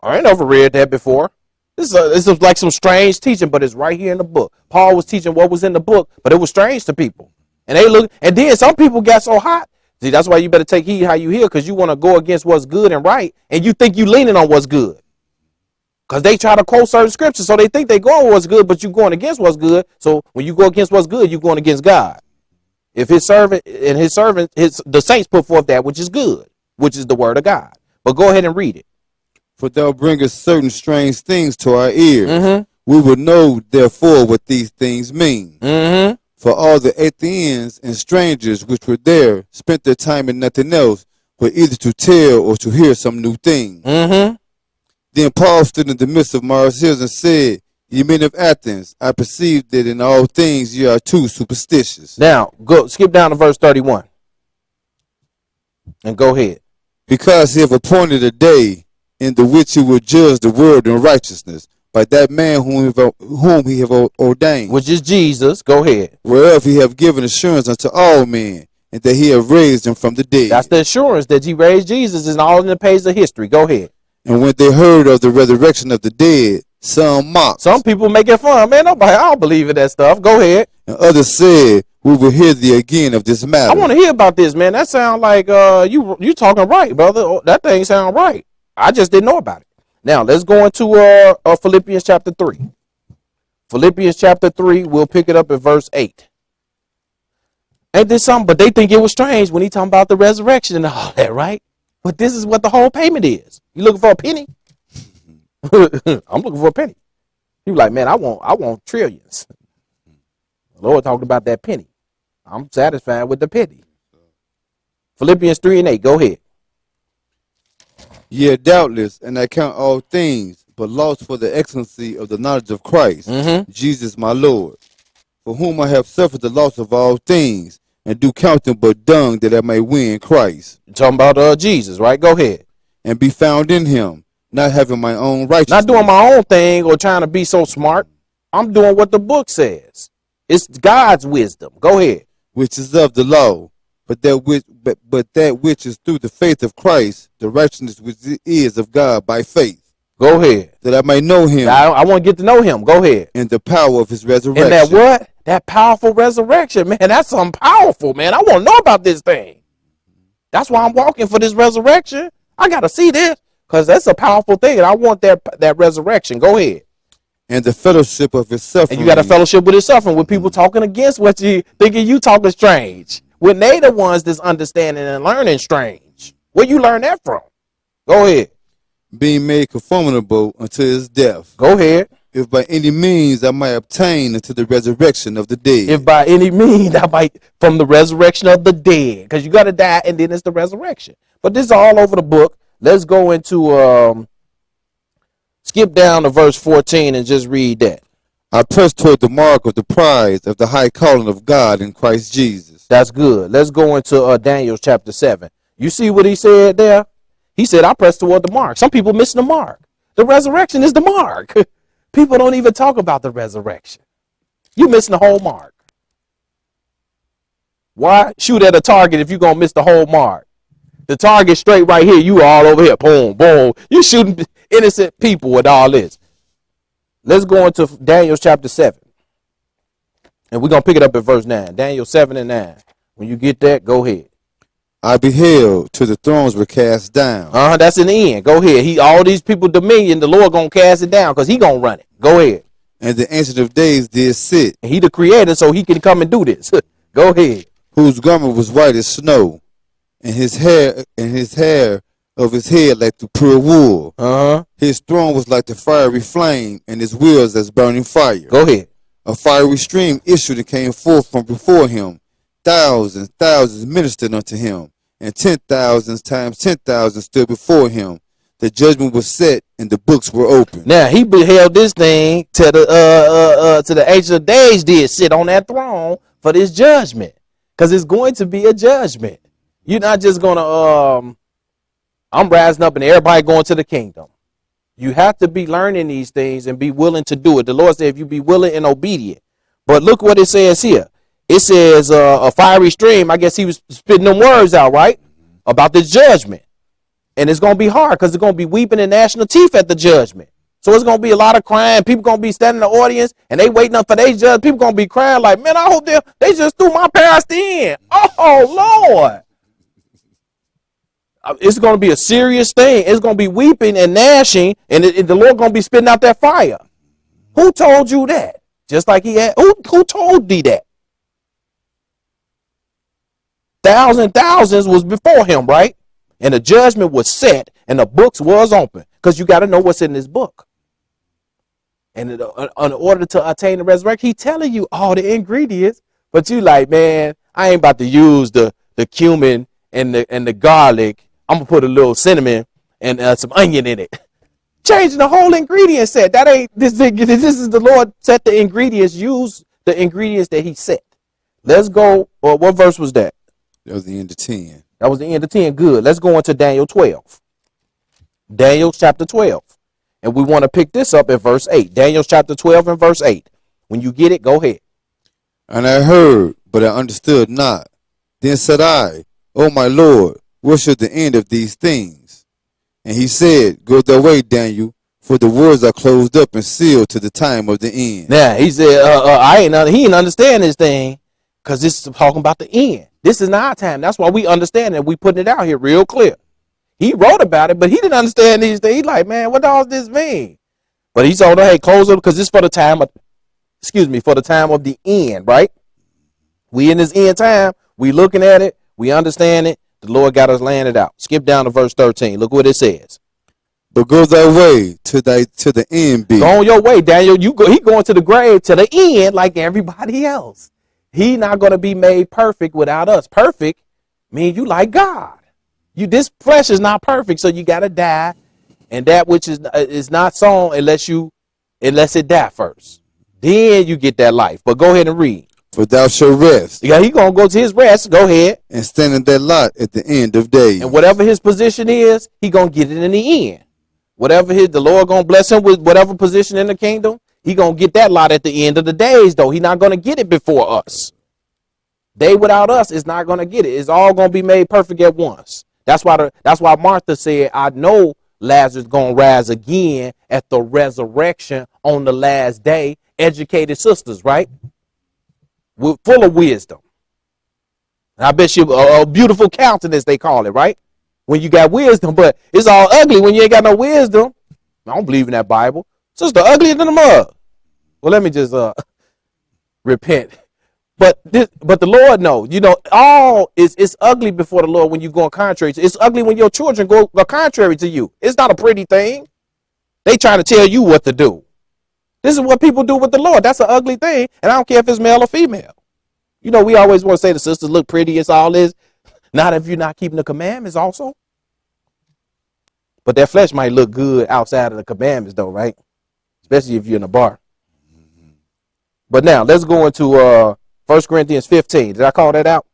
I ain't never read that before. This is like some strange teaching, but it's right here in the book. Paul was teaching what was in the book, but it was strange to people. And they look, and then some people got so hot. See, that's why you better take heed how you hear, because you want to go against what's good and right, and you think you leaning on what's good. Because they try to quote certain scriptures, so they think they going what's good, but you going against what's good. So when you go against what's good, you're going against God. If his servant, the saints put forth that which is good, which is the word of God. But go ahead and read it. For thou bringest certain strange things to our ears. Mm-hmm. We will know, therefore, what these things mean. Mm-hmm. For all the Athenians and strangers which were there spent their time in nothing else, but either to tell or to hear some new thing. Mm-hmm. Then Paul stood in the midst of Mars Hills and said, Ye men of Athens, I perceive that in all things ye are too superstitious. Now, skip down to verse 31. And go ahead. Because he have appointed a day in the which he will judge the world in righteousness by that man whom he have ordained. Which is Jesus. Go ahead. Whereof he have given assurance unto all men, and that he have raised him from the dead. That's the assurance that he raised Jesus is all in the page of history. Go ahead. And when they heard of the resurrection of the dead, some mocked. Some people making fun. Man, I don't believe in that stuff. Go ahead. And others said, We will hear thee again of this matter. I want to hear about this, man. That sound like you talking right, brother. That thing sound right. I just didn't know about it. Now, let's go into Philippians chapter 3. Philippians chapter 3, we'll pick it up at verse 8. Ain't this something? But they think it was strange when he talking about the resurrection and all that, right? But this is what the whole payment is. You looking for a penny? I'm looking for a penny. He was like, man, I want trillions. The Lord talked about that penny. I'm satisfied with the penny. Philippians 3 and 8, go ahead. Yea, doubtless, and I count all things, but lost for the excellency of the knowledge of Christ, Jesus my Lord, for whom I have suffered the loss of all things, and do count them but dung that I may win Christ. You're talking about Jesus, right? Go ahead. And be found in him, not having my own righteousness. Not doing my own thing or trying to be so smart. I'm doing what the book says. It's God's wisdom. Go ahead. Which is of the law, but that which is through the faith of Christ, the righteousness which is of God by faith. Go ahead. That I may know him. I want to get to know him. Go ahead. And the power of his resurrection. And that what? That powerful resurrection, man. That's something powerful, man. I want to know about this thing. That's why I'm walking for this resurrection. I got to see this because that's a powerful thing. And I want that resurrection. Go ahead. And the fellowship of his suffering. And you got a fellowship with his suffering, with people talking against what you thinking you talking strange. When they the ones that's understanding and learning strange. Where you learn that from? Go ahead. Being made conformable unto his death. Go ahead. If by any means I might obtain unto the resurrection of the dead. If by any means I might, from the resurrection of the dead. Because you got to die and then it's the resurrection. But this is all over the book. Let's go into, skip down to verse 14 and just read that. I press toward the mark of the prize of the high calling of God in Christ Jesus. That's good. Let's go into Daniel chapter 7. You see what he said there? He said, I press toward the mark. Some people missing the mark. The resurrection is the mark. People don't even talk about the resurrection. You missing the whole mark. Why shoot at a target if you're going to miss the whole mark? The target straight right here. You all over here. Boom, boom. You shooting innocent people with all this. Let's go into Daniel chapter 7. And we're going to pick it up at verse 9. Daniel 7 and 9. When you get that, go ahead. I beheld till the thrones were cast down. That's in the end. Go ahead. All these people dominion, the Lord going to cast it down because he going to run it. Go ahead. And the Ancient of Days did sit. And he the creator, so he can come and do this. Go ahead. Whose garment was white as snow, and his hair of his head like the pure wool. His throne was like the fiery flame, and his wheels as burning fire. Go ahead. A fiery stream issued and came forth from before him. Thousands ministered unto him, and 10,000 times 10,000 stood before him. The judgment was set, and the books were open. Now he beheld this thing to the Ancient of Days did sit on that throne for this judgment, because it's going to be a judgment. You're not just gonna I'm rising up and everybody going to the kingdom. You have to be learning these things and be willing to do it. The Lord said, if you be willing and obedient. But look what it says here. It says a fiery stream. I guess he was spitting them words out, right? About this judgment. And it's going to be hard because it's going to be weeping and gnashing of teeth at the judgment. So it's going to be a lot of crying. People going to be standing in the audience and they waiting up for their judge. People going to be crying like, man, I hope they just threw my past in. Oh, Lord. It's going to be a serious thing. It's going to be weeping and gnashing, and the Lord going to be spitting out that fire. Who told you that? Just like he had. Who told thee that? Thousands was before him, right? And the judgment was set, and the books was open, because you got to know what's in this book. And in order to attain the resurrection, he telling you all the ingredients, but you like, man, I ain't about to use the cumin and the garlic. I'm gonna put a little cinnamon and some onion in it. Changing the whole ingredient set. That ain't this. This is the Lord set the ingredients. Use the ingredients that he set. Let's go. What verse was that? That was the end of 10. That was the end of 10. Good. Let's go into Daniel 12. Daniel chapter 12. And we want to pick this up at verse 8. Daniel chapter 12 and verse 8. When you get it, go ahead. And I heard, but I understood not. Then said I, O my Lord, what should the end of these things? And he said, go thy way, Daniel, for the words are closed up and sealed to the time of the end. Now, he said, he didn't understand this thing because this is talking about the end. This is not our time. That's why we understand it. We putting it out here real clear. He wrote about it, but he didn't understand these things. He's like, man, what does this mean? But he told her, hey, close it because this is for the time of, for the time of the end, right? We in this end time. We looking at it. We understand it. The Lord got us laying it out. Skip down to verse 13. Look what it says. But go thy way to the end be. Go on your way, Daniel. He going to the grave to the end like everybody else. He not going to be made perfect without us. Perfect means you like God. This flesh is not perfect, so you got to die, and that which is not sown unless it die first. Then you get that life. But go ahead and read. For thou shalt rest. Yeah, he gonna go to his rest. Go ahead. And stand in that lot at the end of days. And whatever his position is, he gonna get it in the end. Whatever the Lord gonna bless him with, whatever position in the kingdom, he gonna get that lot at the end of the days. Though he not gonna get it before us. They without us is not gonna get it. It's all gonna be made perfect at once. That's why Martha said, "I know Lazarus gonna rise again at the resurrection on the last day." Educated sisters, right? Full of wisdom. And I bet you a beautiful countenance, they call it, right? When you got wisdom, but it's all ugly when you ain't got no wisdom. I don't believe in that Bible. Sister, uglier than the mug. Well, let me just repent. But the Lord knows, all it's ugly before the Lord when you go contrary to. It's ugly when your children go contrary to you. It's not a pretty thing. They trying to tell you what to do. This is what people do with the Lord. That's an ugly thing. And I don't care if it's male or female. We always want to say the sisters look pretty. It's all this. Not if you're not keeping the commandments also. But that flesh might look good outside of the commandments though, right? Especially if you're in a bar. But now let's go into 1 Corinthians 15. Did I call that out?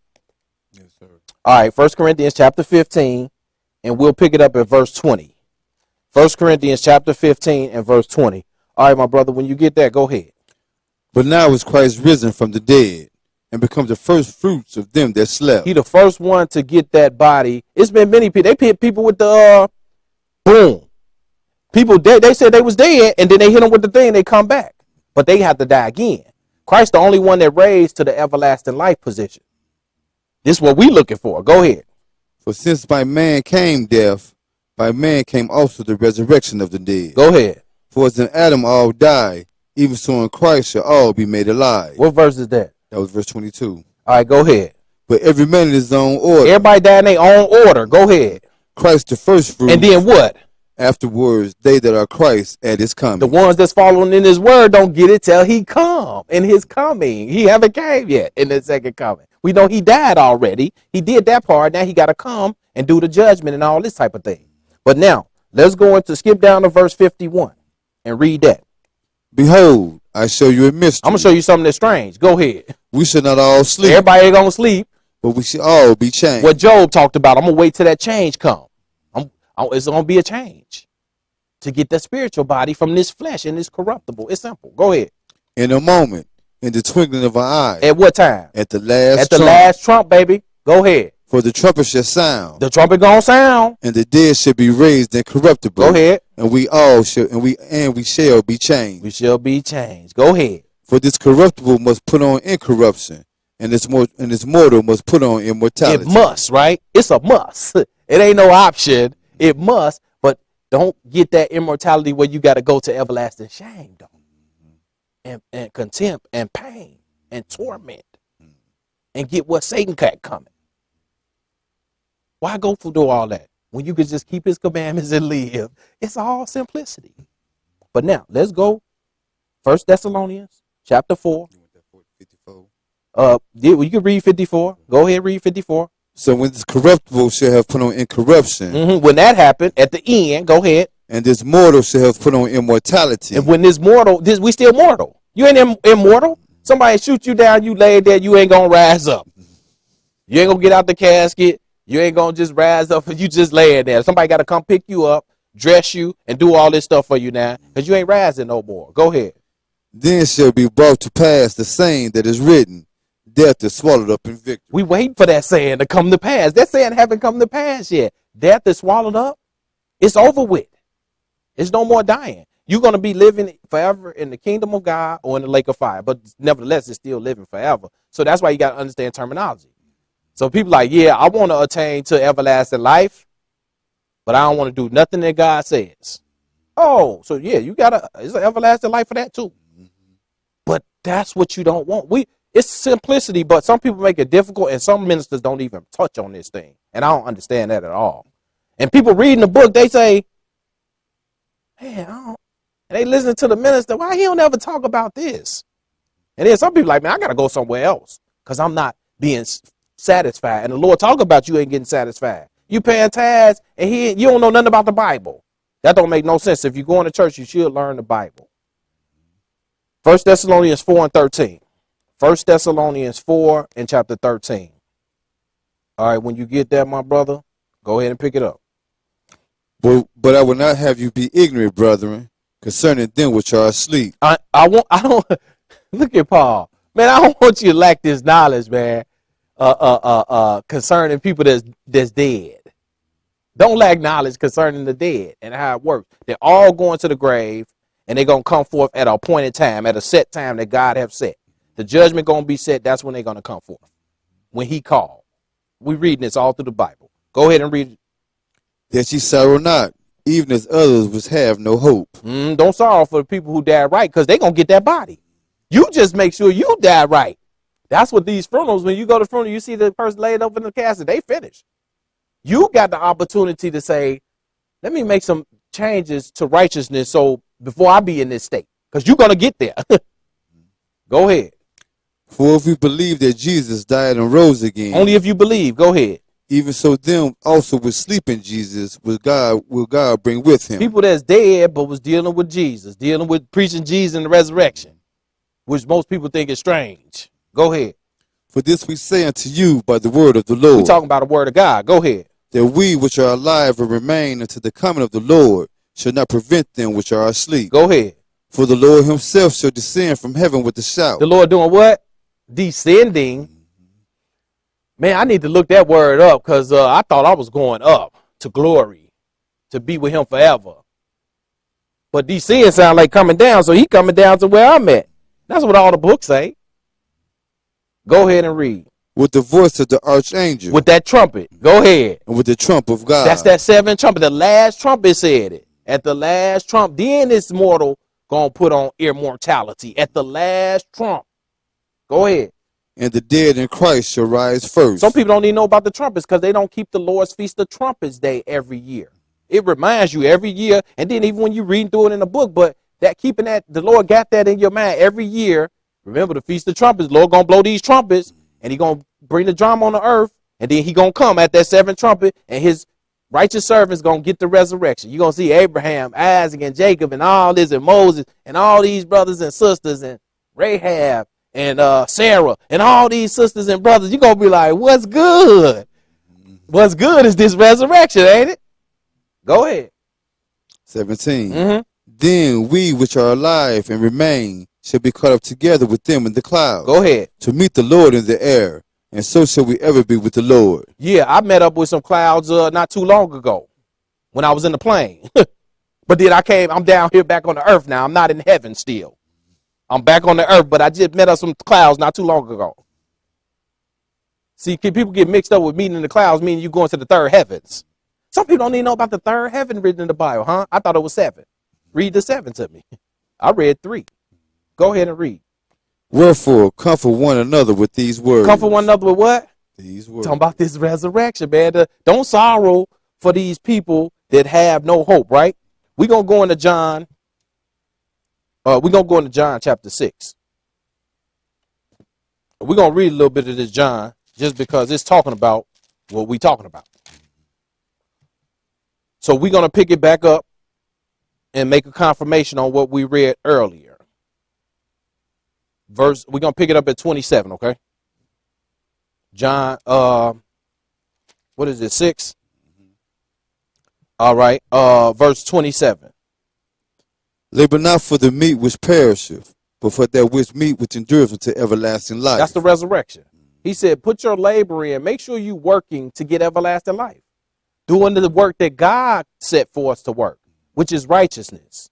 Yes, sir. All right, 1 Corinthians chapter 15, and we'll pick it up at verse 20. 1 Corinthians chapter 15 and verse 20. All right, my brother, when you get that, go ahead. But now is Christ risen from the dead and become the first fruits of them that slept. He the first one to get that body. It's been many people. They hit people with the boom. People, they said they was dead, and then they hit them with the thing, they come back. But they have to die again. Christ the only one that raised to the everlasting life position. This is what we looking for. Go ahead. For since by man came death, by man came also the resurrection of the dead. Go ahead. For as in Adam all die, even so in Christ shall all be made alive. What verse is that? That was verse 22. All right, go ahead. But every man in his own order. Everybody die in their own order. Go ahead. Christ the first fruit. And then what? Afterwards, they that are Christ at his coming. The ones that's following in his word don't get it till he come in his coming. He haven't came yet in the second coming. We know he died already. He did that part. Now he got to come and do the judgment and all this type of thing. But now let's go into skip down to verse 51 and read that. Behold, I show you a mystery. I'm going to show you something that's strange. Go ahead. We shall not all sleep. Everybody ain't going to sleep. But we shall all be changed. What Job talked about. I'm going to wait till that change come. It's going to be a change to get the spiritual body from this flesh and this corruptible. It's simple. Go ahead. In a moment, in the twinkling of an eye. At what time? At the last At the last trump, baby. Go ahead. For the trumpet shall sound. The trumpet gonna sound. And the dead shall be raised incorruptible. Go ahead. And we all shall we shall be changed. We shall be changed. Go ahead. For this corruptible must put on incorruption, and this mortal must put on immortality. It must, right? It's a must. It ain't no option. It must, but don't get that immortality where you got to go to everlasting shame, though, and contempt and pain and torment, and get what Satan got coming. Why go through all that when you could just keep his commandments and live? It's all simplicity. But now let's go. 1 Thessalonians chapter 4. 54. You can read 54. Go ahead, read 54. So when this corruptible shall have put on incorruption. When that happened, at the end, go ahead. And this mortal shall have put on immortality. And when this mortal, we still mortal. You ain't immortal. Somebody shoot you down, you lay there, you ain't going to rise up. You ain't going to get out the casket. You ain't going to just rise up. You just laying there. Somebody got to come pick you up, dress you, and do all this stuff for you now. Because you ain't rising no more. Go ahead. Then shall be brought to pass the saying that is written. Death is swallowed up in victory. We wait for that saying to come to pass. That saying haven't come to pass yet. Death is swallowed up. It's over with. It's no more dying. You're going to be living forever in the kingdom of God or in the lake of fire. But nevertheless, it's still living forever. So that's why you got to understand terminology. So people like, yeah, I want to attain to everlasting life, but I don't want to do nothing that God says. Oh, so yeah, it's an everlasting life for that too. But that's what you don't want. It's simplicity, but some people make it difficult, and some ministers don't even touch on this thing. And I don't understand that at all. And people reading the book, they say, man, and they listen to the minister, why he don't ever talk about this? And then some people like, man, I got to go somewhere else because I'm not being satisfied. And the Lord talk about you ain't getting satisfied. You paying tithes, and you don't know nothing about the Bible. That don't make no sense. If you're going to church, you should learn the Bible. 1 Thessalonians 4 and 13. 1 Thessalonians 4 and chapter 13. All right, when you get that, my brother, go ahead and pick it up. But I will not have you be ignorant, brethren, concerning them which are asleep. I don't look at Paul. Man, I don't want you to lack this knowledge, man. Concerning people that's dead. Don't lack knowledge concerning the dead and how it works. They're all going to the grave, and they're going to come forth at an appointed time, at a set time that God have set. The judgment going to be set. That's when they're going to come forth. When he called. We reading this all through the Bible. Go ahead and read it. That ye sorrow not, even as others which have no hope. Don't sorrow for the people who died right, because they're going to get that body. You just make sure you die right. That's what these funerals, when you go to funeral, you see the person laid up in the casket, they finished. You got the opportunity to say, let me make some changes to righteousness so before I be in this state, because you're going to get there. Go ahead. For if we believe that Jesus died and rose again. Only if you believe. Go ahead. Even so them also which sleep in Jesus will God bring with him. People that's dead but was dealing with Jesus, dealing with preaching Jesus and the resurrection, which most people think is strange. Go ahead. For this we say unto you by the word of the Lord. We're talking about the word of God. Go ahead. That we which are alive and remain until the coming of the Lord shall not prevent them which are asleep. Go ahead. For the Lord himself shall descend from heaven with a shout. The Lord doing what? Descending. Man, I need to look that word up, because I thought I was going up to glory, to be with him forever. But descend sound like coming down, so he coming down to where I'm at. That's what all the books say. Go ahead and read. With the voice of the archangel. With that trumpet. Go ahead. And with the trump of God. That's that seventh trumpet. The last trumpet said it. At the last trump, then this mortal gonna put on immortality. At the last trump. Go ahead. And the dead in Christ shall rise first. Some people don't even know about the trumpets because they don't keep the Lord's Feast of Trumpets Day every year. It reminds you every year, and then even when you read through it in the book, but that keeping that, the Lord got that in your mind every year. Remember the Feast of Trumpets, the Lord gonna blow these trumpets, and he gonna bring the drama on the earth, and then he gonna come at that seventh trumpet, and his righteous servants gonna get the resurrection. You're gonna see Abraham, Isaac, and Jacob, and all this, and Moses, and all these brothers and sisters, and Rahab, and Sarah, and all these sisters and brothers. You're going to be like, what's good? What's good is this resurrection, ain't it? Go ahead. 17. Then we which are alive and remain shall be caught up together with them in the clouds. Go ahead. To meet the Lord in the air, and so shall we ever be with the Lord. Yeah, I met up with some clouds not too long ago when I was in the plane. But then I'm down here back on the earth now. I'm not in heaven still. I'm back on the earth, but I just met up some clouds not too long ago. See, people get mixed up with meeting in the clouds, meaning you going to the third heavens. Some people don't even know about the third heaven written in the Bible, huh? I thought it was 7. Read the 7 to me. I read 3. Go ahead and read. Wherefore, comfort one another with these words. Comfort one another with what? These words. Talking about this resurrection, man. Don't sorrow for these people that have no hope, right? We're going to go into John. We're going to go into John chapter 6. We're going to read a little bit of this John just because it's talking about what we're talking about. So we're going to pick it back up and make a confirmation on what we read earlier. We're going to pick it up at 27, okay? John, what is it, 6? All right, verse 27. Labor not for the meat which perisheth, but for that which endureth unto everlasting life. That's the resurrection. He said, put your labor in. Make sure you're working to get everlasting life. Doing the work that God set for us to work, which is righteousness,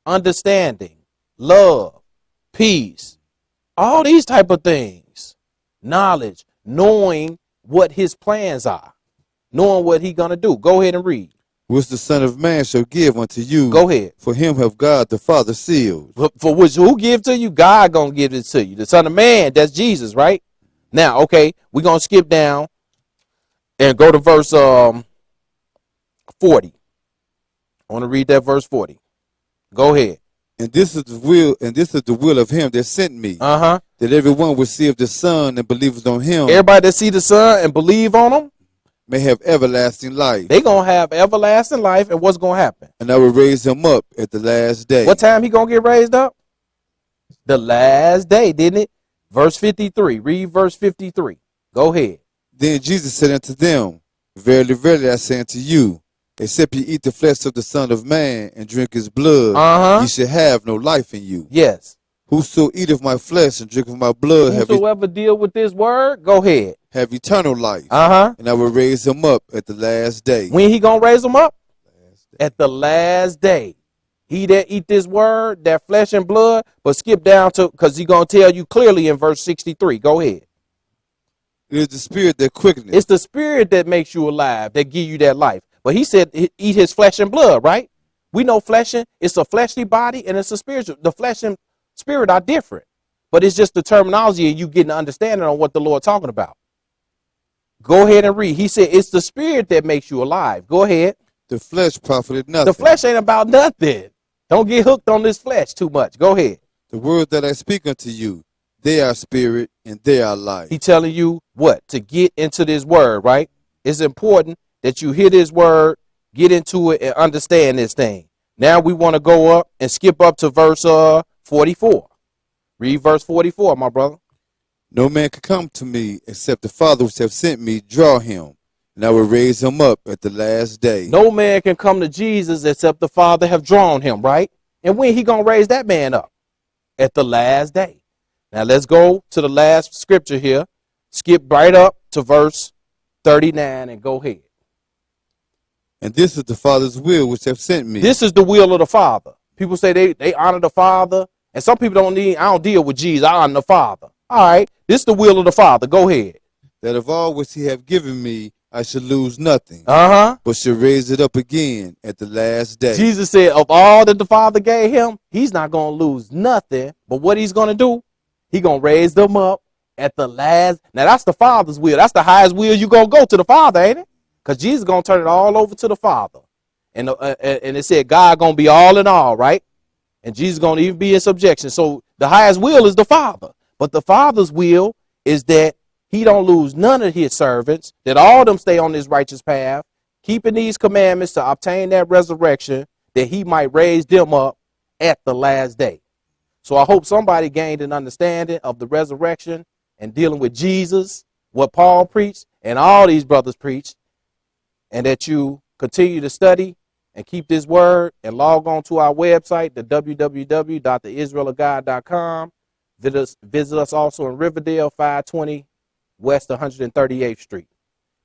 understanding, love, peace, all these type of things. Knowledge, knowing what his plans are, knowing what he's going to do. Go ahead and read. Which the Son of Man shall give unto you. Go ahead. For him have God the Father sealed. For which who give to you? God gonna give it to you. The Son of Man, that's Jesus, right? Now, okay, we're gonna skip down and go to verse 40. I want to read that verse 40. Go ahead. And this is the will of him that sent me. That everyone will see of the Son and believeth on him. Everybody that see the Son and believe on him may have everlasting life. They going to have everlasting life, and what's going to happen? And I will raise him up at the last day. What time he going to get raised up? The last day, didn't it? Verse 53. Read verse 53. Go ahead. Then Jesus said unto them, Verily, verily, I say unto you, except ye eat the flesh of the Son of Man and drink his blood, ye shall have no life in you. Yes. Whoso eateth my flesh and drinketh my blood Whosoever deal with this word, go ahead. Have eternal life. And I will raise him up at the last day. When he gonna raise him up? At the last day. He that eat this word, that flesh and blood, but skip down to, because he gonna tell you clearly in verse 63. Go ahead. It is the spirit that quickeneth. It's the spirit that makes you alive, that give you that life. But he said eat his flesh and blood, right? We know it's a fleshly body and it's a spiritual. The flesh and spirit are different, but it's just the terminology and you getting an understanding on what the Lord talking about. Go ahead and read. He said it's the spirit that makes you alive. Go ahead. The flesh profited nothing. The flesh ain't about nothing. Don't get hooked on this flesh too much. Go ahead. The words that I speak unto you, they are spirit and they are life. He telling you what? To get into this word, right? It's important that you hear this word, get into it, and understand this thing. Now we want to go up and skip up to verse 44. Read verse 44, my brother. No man can come to me except the Father which have sent me draw him, and I will raise him up at the last day. No man can come to Jesus except the Father have drawn him, right? And when he going to raise that man up? At the last day. Now let's go to the last scripture here. Skip right up to verse 39 and go ahead. And this is the Father's will which have sent me. This is the will of the Father. People say they honor the Father. And some people I don't deal with Jesus. I honor the Father. All right. This is the will of the Father. Go ahead. That of all which he have given me, I shall lose nothing. But shall raise it up again at the last day. Jesus said of all that the Father gave him, he's not going to lose nothing. But what he's going to do, he's going to raise them up at the last. Now, that's the Father's will. That's the highest will you're going to go to the Father, ain't it? Because Jesus is going to turn it all over to the Father. And it said God going to be all in all, right? And Jesus is going to even be in subjection. So the highest will is the Father. But the Father's will is that he don't lose none of his servants, that all of them stay on this righteous path, keeping these commandments to obtain that resurrection, that he might raise them up at the last day. So I hope somebody gained an understanding of the resurrection and dealing with Jesus, what Paul preached and all these brothers preached, and that you continue to study and keep this word and log on to our website, the www.theisraelofgod.com. Visit us also in Riverdale, 520 West 138th Street.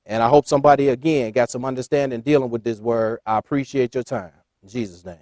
And I hope somebody, again, got some understanding dealing with this word. I appreciate your time. In Jesus' name.